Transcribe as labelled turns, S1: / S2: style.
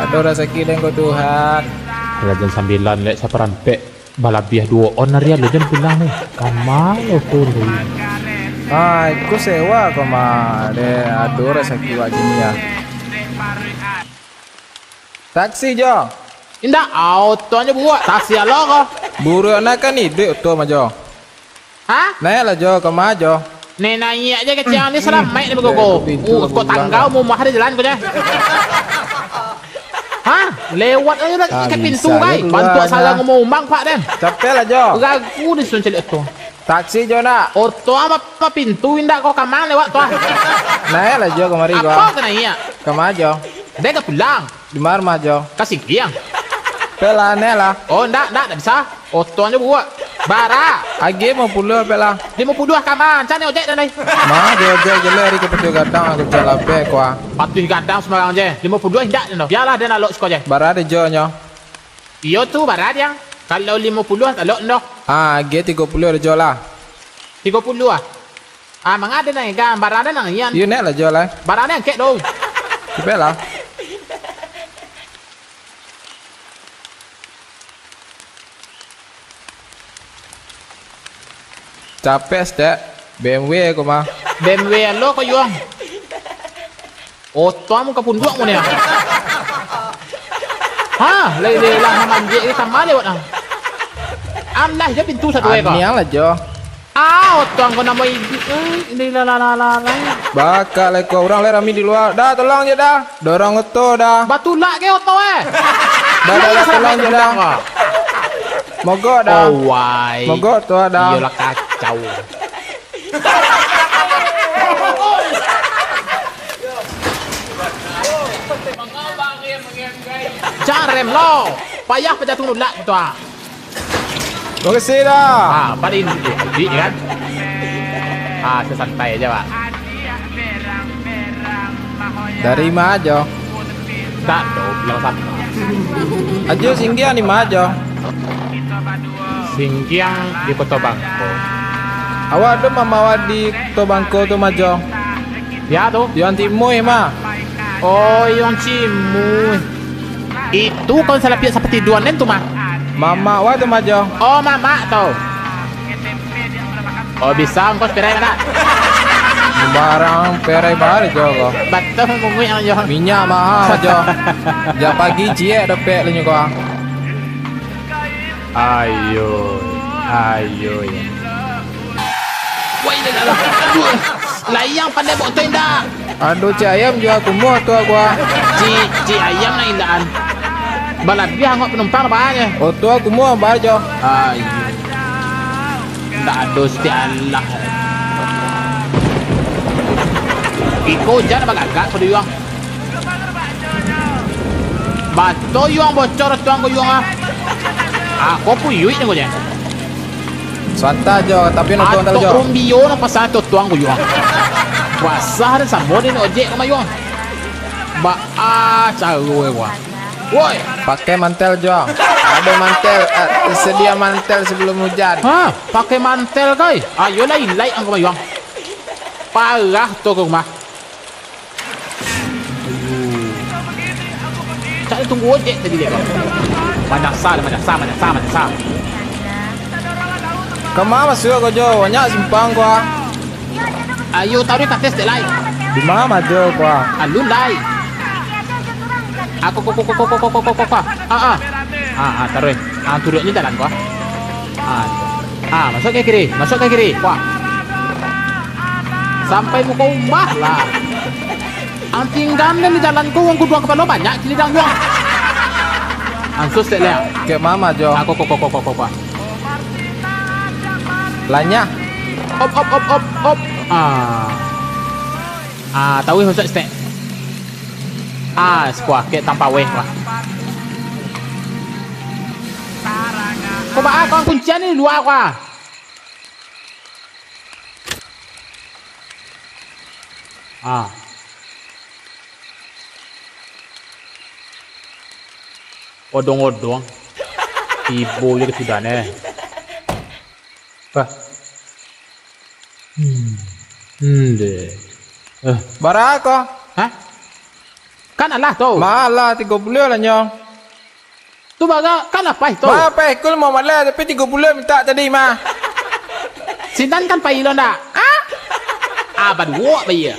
S1: Ada rezeki dan kau Tuhan.
S2: Jam 9 lek saya perampek balabiah 2 on hari lo jam pulang nih. Kamalo tuh.
S1: Aku sewa kau mah. Ada rezeki wak gini ya. Taksi Jo.
S2: Indah auto aja buat taksi lo kok.
S1: Buru nak kan ide auto mah Jo.
S2: Hah?
S1: Naik lah Jo, kau mah Jo.
S2: Nih naik aja kecil ni seramai ni begogo. Kok tanggal mau mahal jalan kau je. Hah? Lewat aja lah ke pintu kai. Bantu saya ngomong mang pak den.
S1: Capek lah Jo.
S2: Ragu di sun celik tu.
S1: Taksi Jo nak.
S2: Auto apa pintu indah kau kamang lewat tu.
S1: Naik lah Jo kemari gua.
S2: Apa kena iya?
S1: Kau mah Jo.
S2: Dia ke pulang.
S1: Di mana Jo?
S2: Kasih kiang.
S1: Pela naik lah.
S2: Oh ndak bisa. Auto aja buat. Bara.
S1: Agi mau pulang pela.
S2: 52 kaman. Cani ojek dan ni.
S1: Mah dia ojek jelas hari ke petu gadang aku jalan pe kuah.
S2: Patuh gadang sembarang je. 52 hendak dan tu. Biarlah dia nak lok sekolah je.
S1: Bara ada Jo nyo.
S2: Iyo tu bara dia. Kalau 50 tak lok dah.
S1: Agi 30 ada Jo lah.
S2: 30 ah. Mang ada nang kan bara ada nang ian.
S1: You naik lah Jo lah.
S2: Bara ada kek do.
S1: Cepet lah. Capek stek. BMW aku mah.
S2: BMW lo ko yuang. Auto mu ka punduk mu ni. Ha, le lah manje ni sama lewat ah. Amlah je pintu satu ekor.
S1: Aniang lah Jo.
S2: Auto ko nama ini la.
S1: Bakal aku orang le rami di luar. Dah tolong je dah. Dorong auto dah.
S2: Batu lak ke auto
S1: Dah tolong je dah. Mogok dah.
S2: Oh why.
S1: Mogok tu dah.
S2: Iyalah kacau. Jarem lo. Payah pejatung nulak tu ah.
S1: Terima kasih dah.
S2: Paling di kan. Sesantai aja, Pak.
S1: Dari mana aja?
S2: Tak do bilang sama.
S1: Aja singgian di mana aja?
S2: Singkiang di Kota Bangko.
S1: Awak ada mama di Tobangko tu majo.
S2: Ya tu.
S1: Yang timur mah.
S2: Oh, yang Cimu. Itu kau salah pihak seperti duan tu mah.
S1: Mama awak tu majo.
S2: Oh, mama tu. Oh, bisa kau seperai mana?
S1: Barang perai bar jo ko.
S2: Betul mungui ang yo.
S1: Minyak mahal jo. Ja pagi cie dapet lu ko.
S2: Ayo. Ya. Woi, dah. Layang pandai bawa tenda.
S1: Aduh cik ayam juga aku muat tu aku.
S2: Ci ayam na indaan. Balabih angok penumpang apanya?
S1: Oh tu aku muat bar jo.
S2: Ayo. Tak ada seti Allah. Iko jangan bagagak pada yuang. Bato yuang bocor tuang ko yuang ah. Aku pun yuit ni ko je.
S1: Swanta jo tapi nak tuan tak jo.
S2: Atok rumbio na pasal tu tuang ko yuang. Puasa dan sambon ni ojek ko mayuang. Ba cawe wa. Woi,
S1: Pakai mantel jo. Ada mantel, sedia mantel sebelum hujan.
S2: ha, pakai mantel kai. Ayo lah ilai ang ko mayuang. Parah tu ko mah. Cak tunggu ojek tadi dia. Banyak sah.
S1: Kemana masuk aku jo? Banyak simpang ko.
S2: Ayo taruh kat tes lain.
S1: Di mana majo ko?
S2: Alun lain. Aku taruh. Turun ni jalan ko. Masuk ke kiri. Wah. Sampai muka rumah lah. Ang tinggal ni jalan ko ang kuduang kepala banyak kili dang yuang. Ansus tak leh.
S1: Ke mama jo.
S2: Aku.
S1: Lanya.
S2: Op. Tahu masuk stek. Sekuah ke tanpa weh lah. Kau bawa kau kuncian ni luar kau. Odong-odong. Ibu je sudah ni. Apa? Deh.
S1: Bara ko.
S2: Hah? Kan alah tu.
S1: Malah 30 lah nyong.
S2: Tu baga kan apa itu?
S1: Ma pe kul mau malah tapi 30 minta tadi mah.
S2: Sindan kan pai lo ndak? Ah? Ah, bad wo bây giờ.